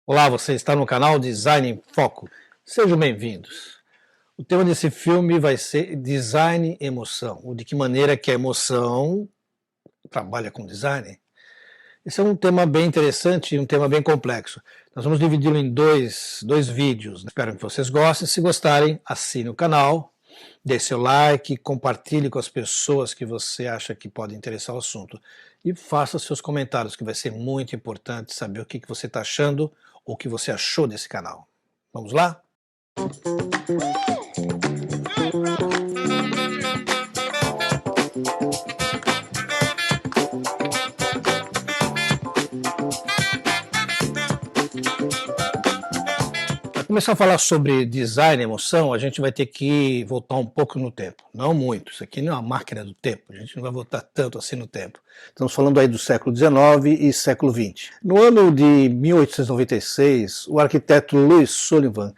Olá, você está no canal Design em Foco. Sejam bem-vindos. O tema desse filme vai ser Design e Emoção. Ou de que maneira que a emoção trabalha com design. Esse é um tema bem interessante e um tema bem complexo. Nós vamos dividi-lo em dois vídeos. Espero que vocês gostem. Se gostarem, assine o canal, dê seu like, compartilhe com as pessoas que você acha que podem interessar o assunto. E faça seus comentários, que vai ser muito importante saber o que você está achando ou o que você achou desse canal. Vamos lá? Para começar a falar sobre design e emoção, a gente vai ter que voltar um pouco no tempo. Não muito, isso aqui não é uma máquina do tempo, a gente não vai voltar tanto assim no tempo. Estamos falando aí do século XIX e século XX. No ano de 1896, o arquiteto Louis Sullivan,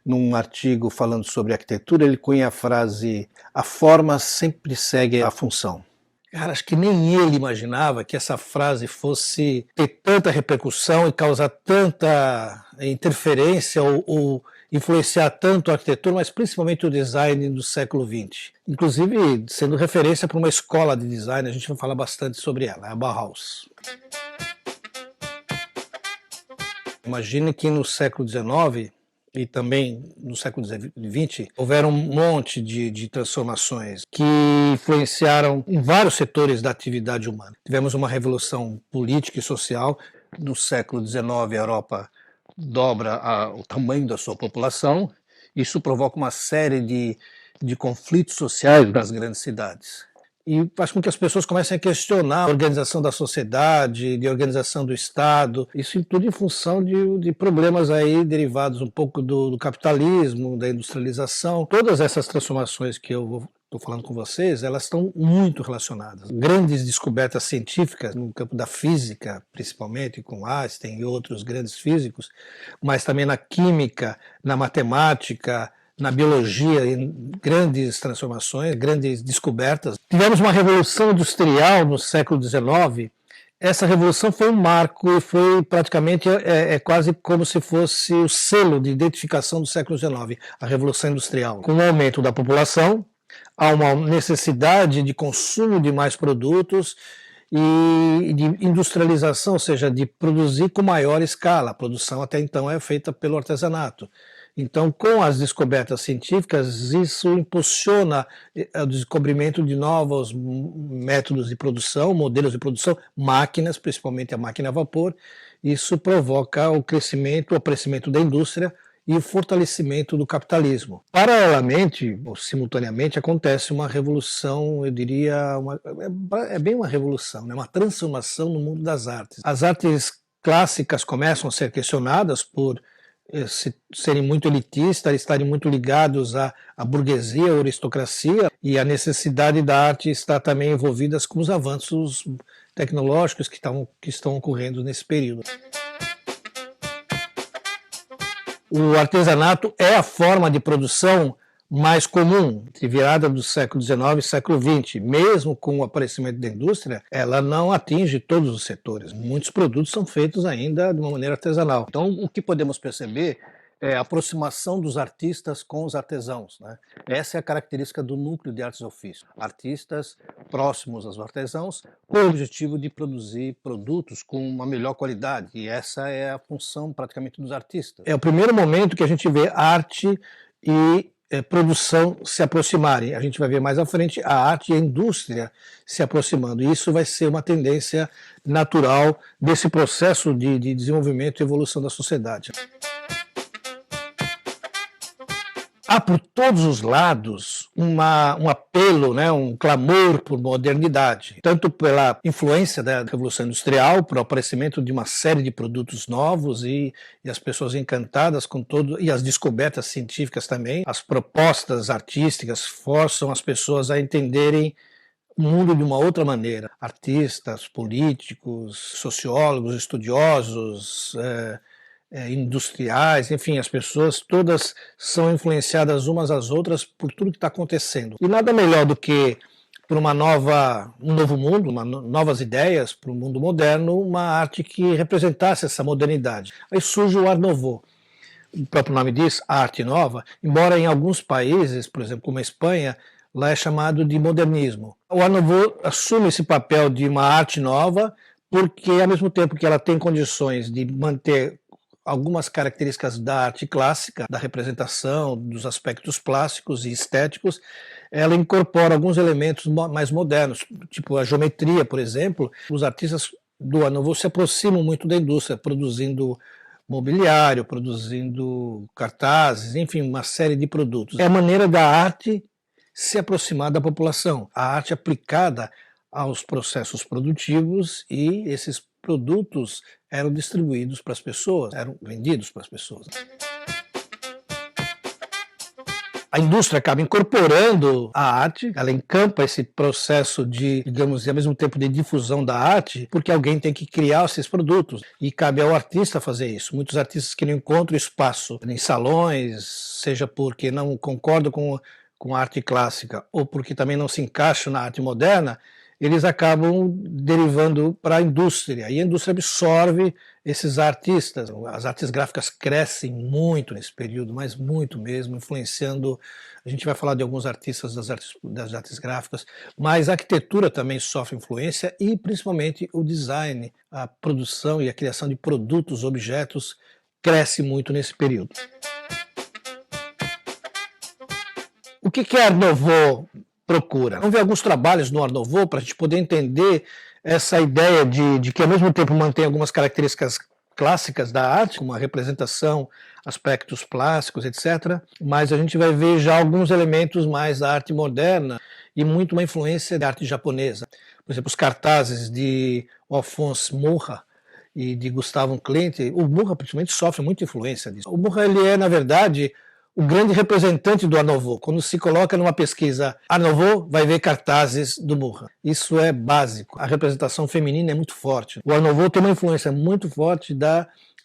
num artigo falando sobre arquitetura, ele cunha a frase: a forma sempre segue a função. Cara, acho que nem ele imaginava que essa frase fosse ter tanta repercussão e causar tanta interferência ou influenciar tanto a arquitetura, mas principalmente o design do século XX. Inclusive, sendo referência para uma escola de design, a gente vai falar bastante sobre ela, a Bauhaus. Imagine que no século XIX e também no século XX, houveram um monte de transformações que influenciaram em vários setores da atividade humana. Tivemos uma revolução política e social. No século XIX, a Europa dobra o tamanho da sua população. Isso provoca uma série de conflitos sociais nas grandes cidades. E faz com que as pessoas comecem a questionar a organização da sociedade, de organização do Estado, isso tudo em função de problemas aí derivados um pouco do capitalismo, da industrialização. Todas essas transformações que eu estou falando com vocês, elas estão muito relacionadas. Grandes descobertas científicas no campo da física, principalmente com Einstein e outros grandes físicos, mas também na química, na matemática, na biologia, grandes transformações, grandes descobertas. Tivemos uma revolução industrial no século XIX. Essa revolução foi um marco e foi praticamente quase como se fosse o selo de identificação do século XIX, a revolução industrial. Com o aumento da população, há uma necessidade de consumo de mais produtos e de industrialização, ou seja, de produzir com maior escala. A produção até então é feita pelo artesanato. Então, com as descobertas científicas, isso impulsiona o descobrimento de novos métodos de produção, modelos de produção, máquinas, principalmente a máquina a vapor. Isso provoca o crescimento, o aparecimento da indústria e o fortalecimento do capitalismo. Paralelamente, ou simultaneamente, acontece uma revolução, eu diria, é bem uma revolução, né? Uma transformação no mundo das artes. As artes clássicas começam a ser questionadas por serem muito elitistas, estarem muito ligados à burguesia, à aristocracia, e a necessidade da arte está também envolvida com os avanços tecnológicos que estão ocorrendo nesse período. O artesanato é a forma de produção mais comum, de virada do século XIX e século XX. Mesmo com o aparecimento da indústria, ela não atinge todos os setores. Muitos produtos são feitos ainda de uma maneira artesanal. Então, o que podemos perceber é a aproximação dos artistas com os artesãos, né? Essa é a característica do núcleo de artes e ofício. Artistas próximos aos artesãos, com o objetivo de produzir produtos com uma melhor qualidade. E essa é a função praticamente dos artistas. É o primeiro momento que a gente vê arte e produção se aproximarem. A gente vai ver mais à frente a arte e a indústria se aproximando. E isso vai ser uma tendência natural desse processo de desenvolvimento e evolução da sociedade. Há por todos os lados um apelo, né, um clamor por modernidade, tanto pela influência da Revolução Industrial, pelo aparecimento de uma série de produtos novos e as pessoas encantadas com todo, e as descobertas científicas também. As propostas artísticas forçam as pessoas a entenderem o mundo de uma outra maneira. Artistas, políticos, sociólogos, estudiosos, industriais, enfim, as pessoas todas são influenciadas umas às outras por tudo que está acontecendo. E nada melhor do que para um novo mundo, novas ideias para o mundo moderno, uma arte que representasse essa modernidade. Aí surge o Art Nouveau. O próprio nome diz, arte nova, embora em alguns países, por exemplo, como a Espanha, lá é chamado de modernismo. O Art Nouveau assume esse papel de uma arte nova, porque ao mesmo tempo que ela tem condições de manter algumas características da arte clássica, da representação, dos aspectos plásticos e estéticos, ela incorpora alguns elementos mais modernos, tipo a geometria, por exemplo. Os artistas do Art Nouveau se aproximam muito da indústria, produzindo mobiliário, produzindo cartazes, enfim, uma série de produtos. É a maneira da arte se aproximar da população, a arte aplicada aos processos produtivos, e esses produtos eram distribuídos para as pessoas, eram vendidos para as pessoas. A indústria acaba incorporando a arte, ela encampa esse processo de, digamos, ao mesmo tempo de difusão da arte, porque alguém tem que criar esses produtos e cabe ao artista fazer isso. Muitos artistas que não encontram espaço em salões, seja porque não concordam com a arte clássica ou porque também não se encaixam na arte moderna, eles acabam derivando para a indústria, e a indústria absorve esses artistas. As artes gráficas crescem muito nesse período, mas muito mesmo, influenciando, a gente vai falar de alguns artistas das artes gráficas, mas a arquitetura também sofre influência, e principalmente o design, a produção e a criação de produtos, objetos, cresce muito nesse período. O que a Art Nouveau procura? Vamos ver alguns trabalhos no Art Nouveau para a gente poder entender essa ideia de que ao mesmo tempo mantém algumas características clássicas da arte, como a representação, aspectos plásticos, etc. Mas a gente vai ver já alguns elementos mais da arte moderna e muito uma influência da arte japonesa. Por exemplo, os cartazes de Alphonse Mucha e de Gustave Klimt. O Mucha, principalmente, sofre muita influência disso. O Mucha, ele é, na verdade, o grande representante do Art Nouveau. Quando se coloca numa pesquisa Art Nouveau, vai ver cartazes do Mucha. Isso é básico. A representação feminina é muito forte. O Art Nouveau tem uma influência muito forte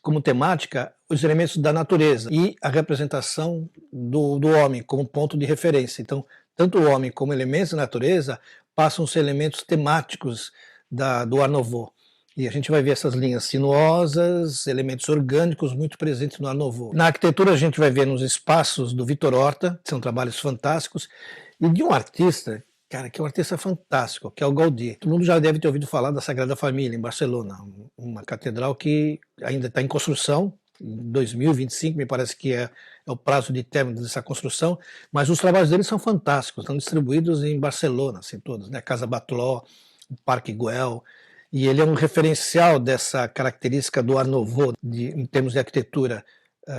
como temática, os elementos da natureza e a representação do homem como ponto de referência. Então, tanto o homem como elementos da natureza passam a ser elementos temáticos do Art Nouveau. E a gente vai ver essas linhas sinuosas, elementos orgânicos muito presentes no Art Nouveau. Na arquitetura a gente vai ver nos espaços do Victor Horta, que são trabalhos fantásticos, e de um artista, cara, que é um artista fantástico, que é o Gaudí. Todo mundo já deve ter ouvido falar da Sagrada Família, em Barcelona, uma catedral que ainda está em construção. Em 2025, me parece que é o prazo de término dessa construção, mas os trabalhos dele são fantásticos, estão distribuídos em Barcelona, assim, todos, né? Casa Batlló, o Parque Güell. E ele é um referencial dessa característica do Art Nouveau em termos de arquitetura,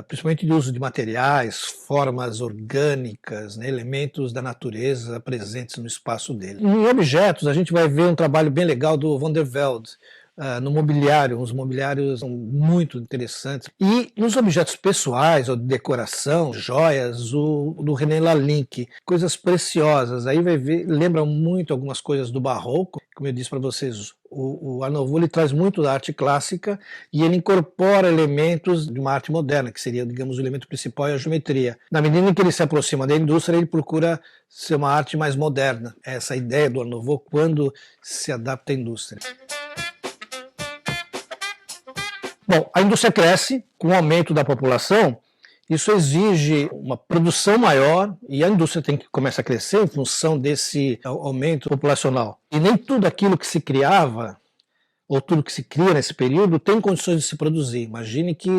principalmente de uso de materiais, formas orgânicas, né, elementos da natureza presentes no espaço dele. Em objetos, a gente vai ver um trabalho bem legal do Van der Velde, no mobiliário, os mobiliários são muito interessantes. E nos objetos pessoais ou de decoração, joias, do René Lalink, coisas preciosas. Aí vai ver, lembra muito algumas coisas do barroco, como eu disse para vocês. O Art Nouveau ele traz muito da arte clássica e ele incorpora elementos de uma arte moderna, que seria, digamos, o elemento principal é a geometria. Na medida em que ele se aproxima da indústria, ele procura ser uma arte mais moderna. Essa ideia do Art Nouveau quando se adapta à indústria. Bom, a indústria cresce com o aumento da população, isso exige uma produção maior e a indústria tem que começar a crescer em função desse aumento populacional. E nem tudo aquilo que se criava, ou tudo que se cria nesse período, tem condições de se produzir. Imagine que,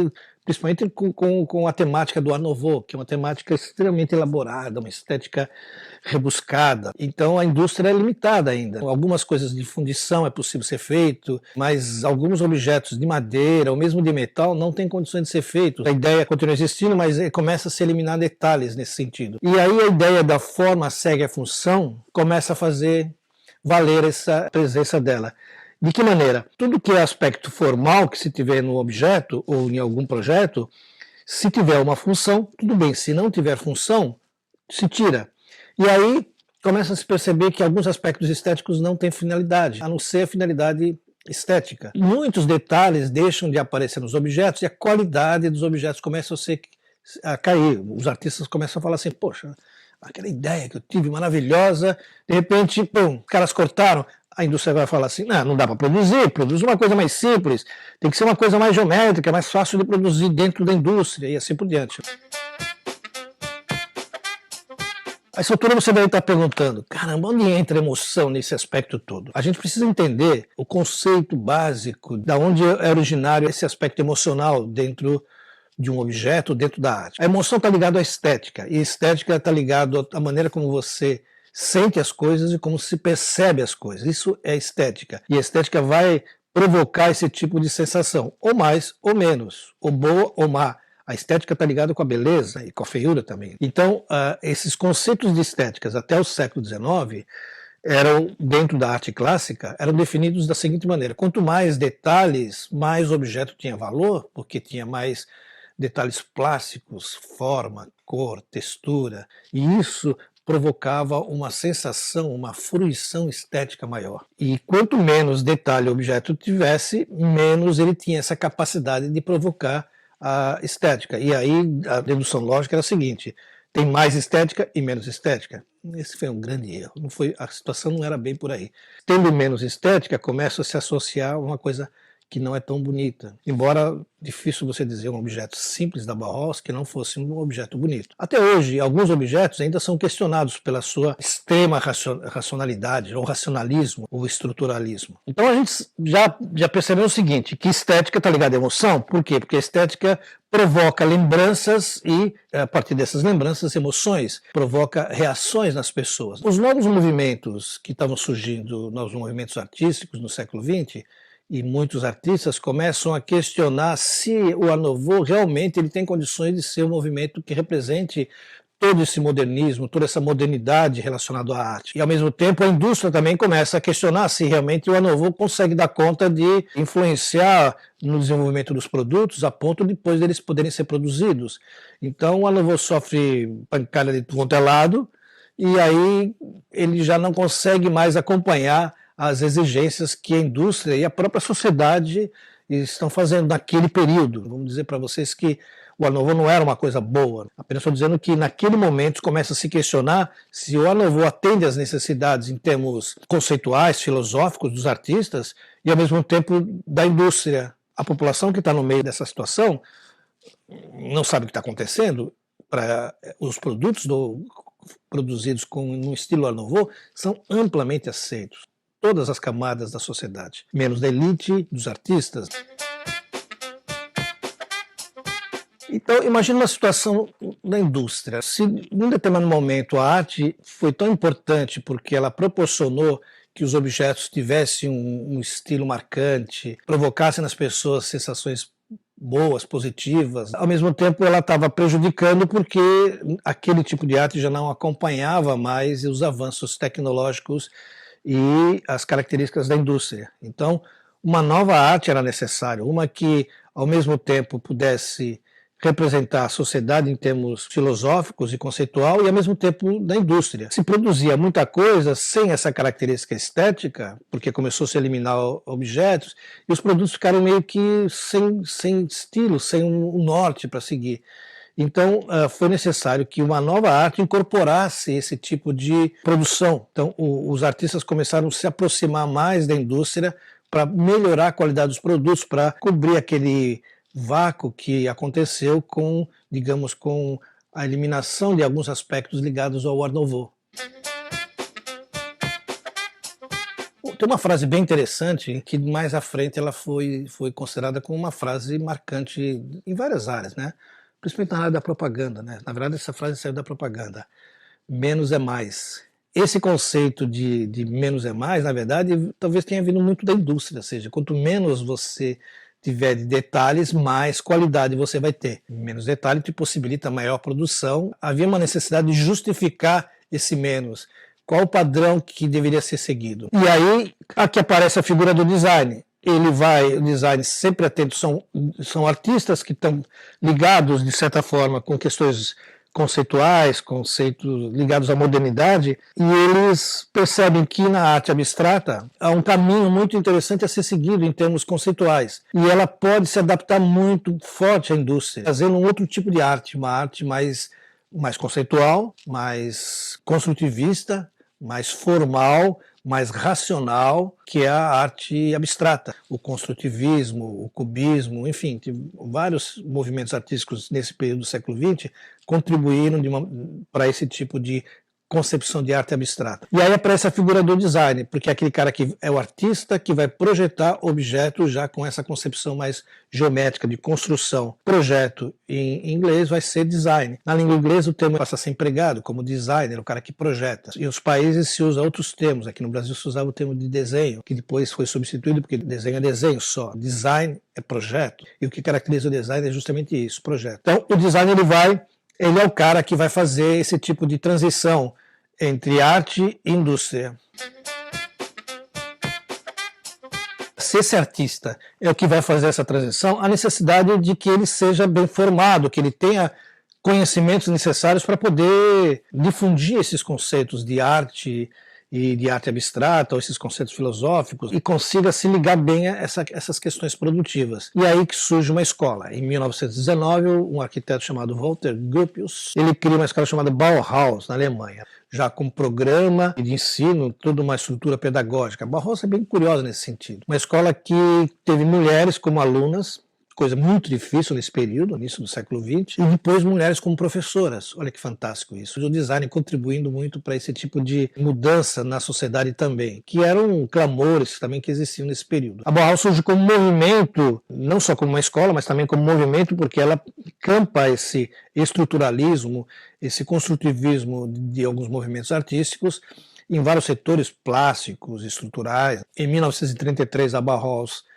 principalmente com a temática do Art Nouveau, que é uma temática extremamente elaborada, uma estética rebuscada. Então a indústria é limitada ainda. Algumas coisas de fundição é possível ser feito, mas alguns objetos de madeira ou mesmo de metal não tem condições de ser feito. A ideia continua existindo, mas começa a se eliminar detalhes nesse sentido. E aí a ideia da forma segue a função começa a fazer valer essa presença dela. De que maneira? Tudo que é aspecto formal que se tiver no objeto ou em algum projeto, se tiver uma função, tudo bem. Se não tiver função, se tira. E aí começa a se perceber que alguns aspectos estéticos não têm finalidade, a não ser a finalidade estética. Muitos detalhes deixam de aparecer nos objetos e a qualidade dos objetos começa a cair. Os artistas começam a falar assim, poxa, aquela ideia que eu tive maravilhosa, de repente, pum, os caras cortaram. A indústria vai falar assim, não dá para produzir, produz uma coisa mais simples, tem que ser uma coisa mais geométrica, mais fácil de produzir dentro da indústria e assim por diante. A essa altura você deve estar perguntando, caramba, onde entra a emoção nesse aspecto todo? A gente precisa entender o conceito básico, da onde é originário esse aspecto emocional dentro de um objeto, dentro da arte. A emoção está ligada à estética, e a estética está ligada à maneira como você sente as coisas e como se percebe as coisas. Isso é estética. E a estética vai provocar esse tipo de sensação, ou mais ou menos, ou boa ou má. A estética está ligada com a beleza e com a feiura também. Então, esses conceitos de estéticas até o século XIX eram, dentro da arte clássica, eram definidos da seguinte maneira: quanto mais detalhes, mais o objeto tinha valor, porque tinha mais detalhes plásticos, forma, cor, textura, e isso provocava uma sensação, uma fruição estética maior. E quanto menos detalhe o objeto tivesse, menos ele tinha essa capacidade de provocar a estética. E aí a dedução lógica era a seguinte: tem mais estética e menos estética. Esse foi um grande erro. Não foi, a situação não era bem por aí. Tendo menos estética, começa a se associar a uma coisa que não é tão bonita. Embora difícil você dizer um objeto simples da Bauhaus que não fosse um objeto bonito. Até hoje, alguns objetos ainda são questionados pela sua extrema racionalidade, ou racionalismo, ou estruturalismo. Então a gente já percebeu o seguinte, que estética está ligada à emoção. Por quê? Porque a estética provoca lembranças e, a partir dessas lembranças, emoções, provoca reações nas pessoas. Os novos movimentos que estavam surgindo, nos movimentos artísticos no século XX, e muitos artistas começam a questionar se o Art Nouveau realmente ele tem condições de ser um movimento que represente todo esse modernismo, toda essa modernidade relacionada à arte. E, ao mesmo tempo, a indústria também começa a questionar se realmente o Art Nouveau consegue dar conta de influenciar no desenvolvimento dos produtos a ponto de depois deles poderem ser produzidos. Então, o Art Nouveau sofre pancada de todo lado e aí ele já não consegue mais acompanhar as exigências que a indústria e a própria sociedade estão fazendo naquele período. Vamos dizer para vocês que o Art Nouveau não era uma coisa boa. Apenas estou dizendo que naquele momento começa a se questionar se o Art Nouveau atende às necessidades em termos conceituais, filosóficos dos artistas e ao mesmo tempo da indústria. A população que está no meio dessa situação não sabe o que está acontecendo. Os produtos produzidos no estilo Art Nouveau são amplamente aceitos. Todas as camadas da sociedade, menos da elite, dos artistas. Então, imagine uma situação da indústria. Se em um determinado momento a arte foi tão importante porque ela proporcionou que os objetos tivessem um estilo marcante, provocassem nas pessoas sensações boas, positivas, ao mesmo tempo ela estava prejudicando porque aquele tipo de arte já não acompanhava mais os avanços tecnológicos e as características da indústria. Então, uma nova arte era necessária, uma que, ao mesmo tempo, pudesse representar a sociedade em termos filosóficos e conceitual e, ao mesmo tempo, da indústria. Se produzia muita coisa sem essa característica estética, porque começou -se a eliminar objetos, e os produtos ficaram meio que sem estilo, sem um norte para seguir. Então, foi necessário que uma nova arte incorporasse esse tipo de produção. Então, os artistas começaram a se aproximar mais da indústria para melhorar a qualidade dos produtos, para cobrir aquele vácuo que aconteceu com, digamos, com a eliminação de alguns aspectos ligados ao Art Nouveau. Tem uma frase bem interessante que mais à frente ela foi considerada como uma frase marcante em várias áreas, né? Principalmente na área da propaganda, né? Na verdade, essa frase saiu da propaganda. Menos é mais. Esse conceito de menos é mais, na verdade, talvez tenha vindo muito da indústria, ou seja, quanto menos você tiver de detalhes, mais qualidade você vai ter. Menos detalhe te possibilita maior produção. Havia uma necessidade de justificar esse menos. Qual o padrão que deveria ser seguido? E aí, aqui aparece a figura do design. O design sempre atento, são artistas que estão ligados, de certa forma, com questões conceituais, conceitos ligados à modernidade, e eles percebem que na arte abstrata há um caminho muito interessante a ser seguido em termos conceituais, e ela pode se adaptar muito forte à indústria, fazendo um outro tipo de arte, uma arte mais mais conceitual, mais construtivista, mais formal, mais racional, que é a arte abstrata. O construtivismo, o cubismo, enfim, vários movimentos artísticos nesse período do século XX contribuíram para esse tipo de concepção de arte abstrata. E aí aparece a figura do design, porque é aquele cara que é o artista que vai projetar objetos já com essa concepção mais geométrica, de construção. Projeto em inglês vai ser design. Na língua inglesa o termo passa a ser empregado como designer, o cara que projeta. Em outros países se usa outros termos. Aqui no Brasil se usava o termo de desenho, que depois foi substituído porque desenho é desenho só. Design é projeto. E o que caracteriza o design é justamente isso, projeto. Então o design ele é o cara que vai fazer esse tipo de transição entre arte e indústria. Se esse artista é o que vai fazer essa transição, há necessidade de que ele seja bem formado, que ele tenha conhecimentos necessários para poder difundir esses conceitos de arte e de arte abstrata, ou esses conceitos filosóficos, e consiga se ligar bem a essas questões produtivas. E aí que surge uma escola. Em 1919, um arquiteto chamado Walter Gropius, ele cria uma escola chamada Bauhaus, na Alemanha, já com programa de ensino, toda uma estrutura pedagógica. A Bauhaus é bem curiosa nesse sentido. Uma escola que teve mulheres como alunas, coisa muito difícil nesse período, início do século XX, e depois mulheres como professoras. Olha que fantástico isso. O design contribuindo muito para esse tipo de mudança na sociedade também, que eram clamores também que existiam nesse período. A Bauhaus surge como movimento, não só como uma escola, mas também como movimento, porque ela campa esse estruturalismo, esse construtivismo de alguns movimentos artísticos em vários setores plásticos, estruturais. Em 1933, a Bauhaus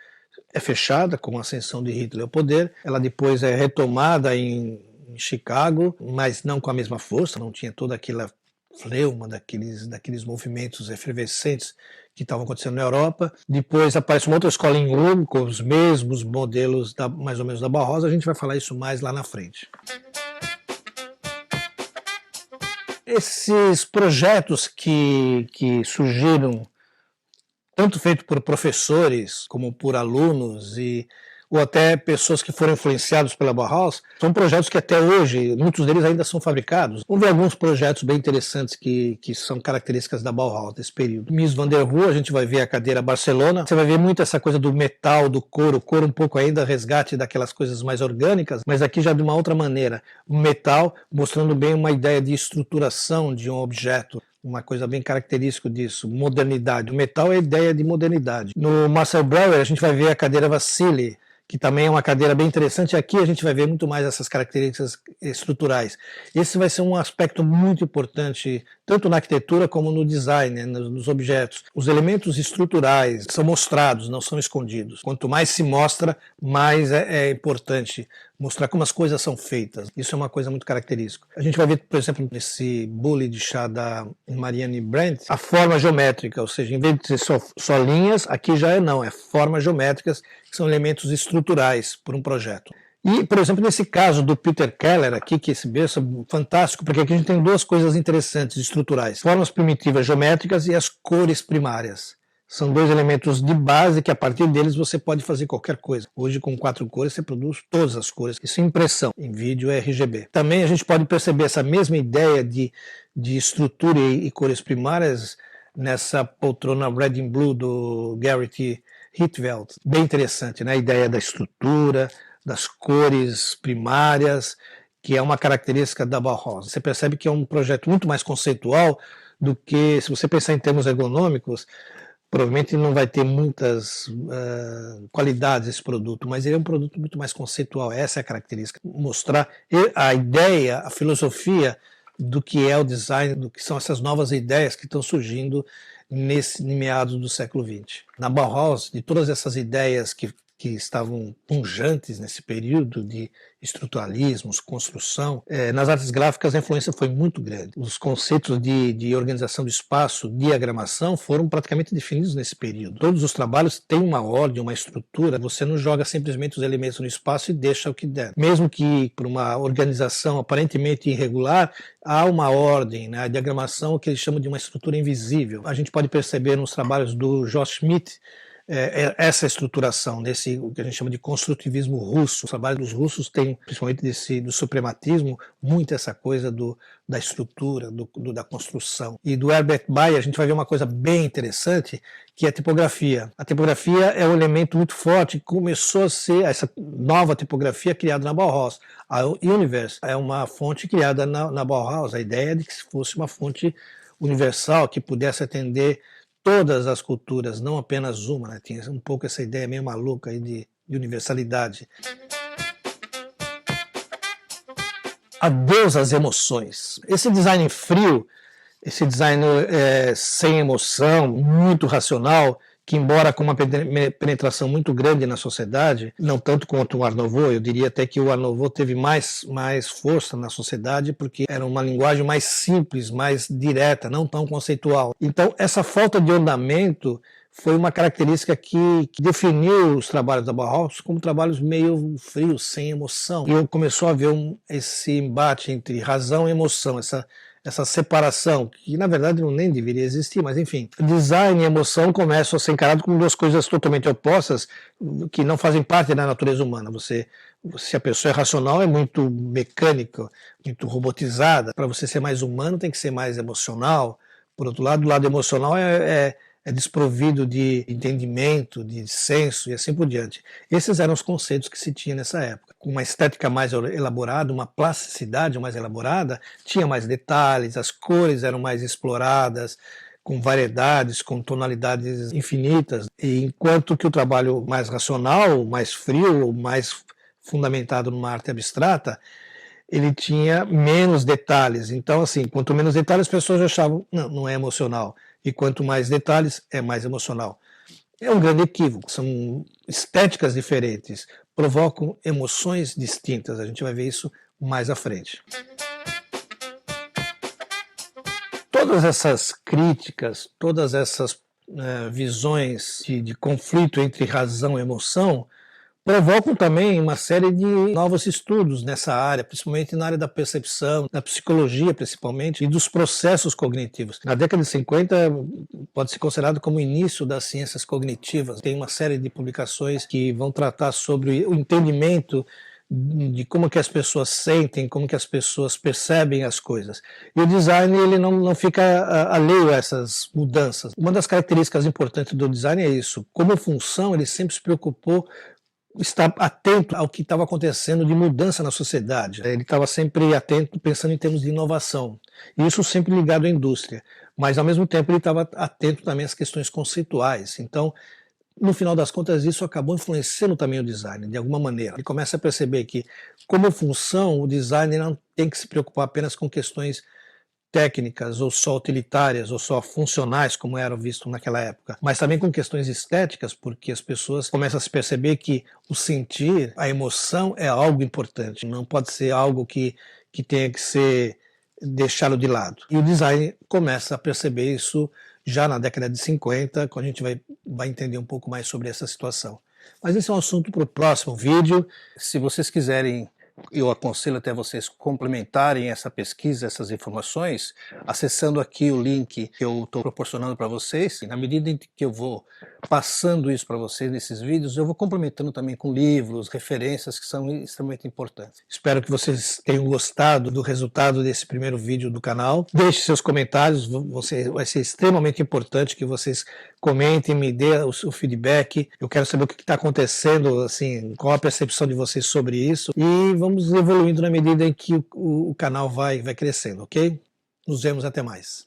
é fechada com a ascensão de Hitler ao poder. Ela depois é retomada em Chicago, mas não com a mesma força, não tinha toda aquela fleuma daqueles movimentos efervescentes que estavam acontecendo na Europa. Depois aparece uma outra escola em Ulm, com os mesmos modelos mais ou menos da Bauhaus. A gente vai falar isso mais lá na frente. Esses projetos que surgiram, tanto feito por professores como por alunos ou até pessoas que foram influenciados pela Bauhaus, são projetos que até hoje, muitos deles ainda são fabricados. Vamos ver alguns projetos bem interessantes que são características da Bauhaus desse período. Mies van der Rohe, a gente vai ver a cadeira Barcelona, você vai ver muito essa coisa do metal, do couro, um pouco ainda resgate daquelas coisas mais orgânicas, mas aqui já de uma outra maneira. O metal mostrando bem uma ideia de estruturação de um objeto. Uma coisa bem característica disso, modernidade. O metal é a ideia de modernidade. No Marcel Breuer a gente vai ver a cadeira Vassili, que também é uma cadeira bem interessante. Aqui a gente vai ver muito mais essas características estruturais. Esse vai ser um aspecto muito importante, tanto na arquitetura como no design, né, nos objetos. Os elementos estruturais são mostrados, não são escondidos. Quanto mais se mostra, mais é importante mostrar como as coisas são feitas. Isso é uma coisa muito característica. A gente vai ver, por exemplo, nesse bule de chá da Marianne Brandt, a forma geométrica, ou seja, em vez de ser só linhas, aqui já é formas geométricas, que são elementos estruturais por um projeto. E, por exemplo, nesse caso do Peter Keller aqui, que esse berço é fantástico, porque aqui a gente tem duas coisas interessantes, estruturais. Formas primitivas geométricas e as cores primárias. São dois elementos de base que a partir deles você pode fazer qualquer coisa. Hoje com 4 cores você produz todas as cores. Isso é impressão, em vídeo é RGB. Também a gente pode perceber essa mesma ideia de estrutura e cores primárias nessa poltrona Red and Blue do Gerrit Rietveld. Bem interessante, né? A ideia da estrutura, das cores primárias, que é uma característica da Bauhaus. Você percebe que é um projeto muito mais conceitual do que, se você pensar em termos ergonômicos, provavelmente não vai ter muitas qualidades esse produto, mas ele é um produto muito mais conceitual. Essa é a característica. Mostrar a ideia, a filosofia do que é o design, do que são essas novas ideias que estão surgindo em meados do século XX. Na Bauhaus, de todas essas ideias que estavam punjantes nesse período de estruturalismo, construção, nas artes gráficas a influência foi muito grande. Os conceitos de organização do espaço, diagramação, foram praticamente definidos nesse período. Todos os trabalhos têm uma ordem, uma estrutura, você não joga simplesmente os elementos no espaço e deixa o que der. Mesmo que por uma organização aparentemente irregular, há uma ordem, né? A diagramação, o que eles chamam de uma estrutura invisível. A gente pode perceber nos trabalhos do Josh Schmidt, essa estruturação, desse o que a gente chama de construtivismo russo. O trabalho dos russos tem, principalmente do suprematismo, muito essa coisa da estrutura, da construção. E do Herbert Bayer a gente vai ver uma coisa bem interessante, que é a tipografia. A tipografia é um elemento muito forte, que começou a ser essa nova tipografia criada na Bauhaus. A Univers é uma fonte criada na Bauhaus, a ideia de que fosse uma fonte universal, que pudesse atender todas as culturas, não apenas uma, né? Tinha um pouco essa ideia meio maluca aí de universalidade. Adeus às emoções. Esse design frio, esse design sem emoção, muito racional, que embora com uma penetração muito grande na sociedade, não tanto quanto o Art Nouveau, eu diria até que o Art Nouveau teve mais força na sociedade, porque era uma linguagem mais simples, mais direta, não tão conceitual. Então, essa falta de ornamento foi uma característica que definiu os trabalhos da Bauhaus como trabalhos meio frios, sem emoção. E começou a haver esse embate entre razão e emoção, essa separação, que na verdade nem deveria existir, mas enfim. Design e emoção começam a ser encarados como duas coisas totalmente opostas, que não fazem parte da natureza humana. Se a pessoa é racional, é muito mecânica, muito robotizada. Para você ser mais humano, tem que ser mais emocional. Por outro lado, o lado emocional é desprovido de entendimento, de senso e assim por diante. Esses eram os conceitos que se tinha nessa época. Com uma estética mais elaborada, uma plasticidade mais elaborada, tinha mais detalhes, as cores eram mais exploradas, com variedades, com tonalidades infinitas, e enquanto que o trabalho mais racional, mais frio, mais fundamentado numa arte abstrata, ele tinha menos detalhes. Então, assim, quanto menos detalhes, as pessoas achavam, não é emocional. E quanto mais detalhes, é mais emocional. É um grande equívoco. São estéticas diferentes, provocam emoções distintas. A gente vai ver isso mais à frente. Todas essas críticas, todas essas visões de conflito entre razão e emoção, provocam também uma série de novos estudos nessa área, principalmente na área da percepção, da psicologia principalmente, e dos processos cognitivos. Na década de 50 pode ser considerado como o início das ciências cognitivas. Tem uma série de publicações que vão tratar sobre o entendimento de como que as pessoas sentem, como que as pessoas percebem as coisas. E o design ele não fica alheio a essas mudanças. Uma das características importantes do design é isso. Como função, ele sempre se preocupou estar atento ao que estava acontecendo de mudança na sociedade. Ele estava sempre atento, pensando em termos de inovação. E isso sempre ligado à indústria. Mas, ao mesmo tempo, ele estava atento também às questões conceituais. Então, no final das contas, isso acabou influenciando também o design, de alguma maneira. Ele começa a perceber que, como função, o design não tem que se preocupar apenas com questões técnicas, ou só utilitárias, ou só funcionais, como era visto naquela época, mas também com questões estéticas, porque as pessoas começam a se perceber que o sentir, a emoção é algo importante, não pode ser algo que tenha que ser deixado de lado. E o design começa a perceber isso já na década de 50, quando a gente vai entender um pouco mais sobre essa situação. Mas esse é um assunto para o próximo vídeo. Se vocês quiserem, eu aconselho até vocês complementarem essa pesquisa, essas informações, acessando aqui o link que eu estou proporcionando para vocês. E na medida em que eu vou passando isso para vocês nesses vídeos, eu vou complementando também com livros, referências que são extremamente importantes. Espero que vocês tenham gostado do resultado desse primeiro vídeo do canal. Deixe seus comentários, vai ser extremamente importante que vocês comentem, me dê o feedback. Eu quero saber o que está acontecendo, assim, qual a percepção de vocês sobre isso. E vamos evoluindo na medida em que o canal vai crescendo, ok? Nos vemos, até mais.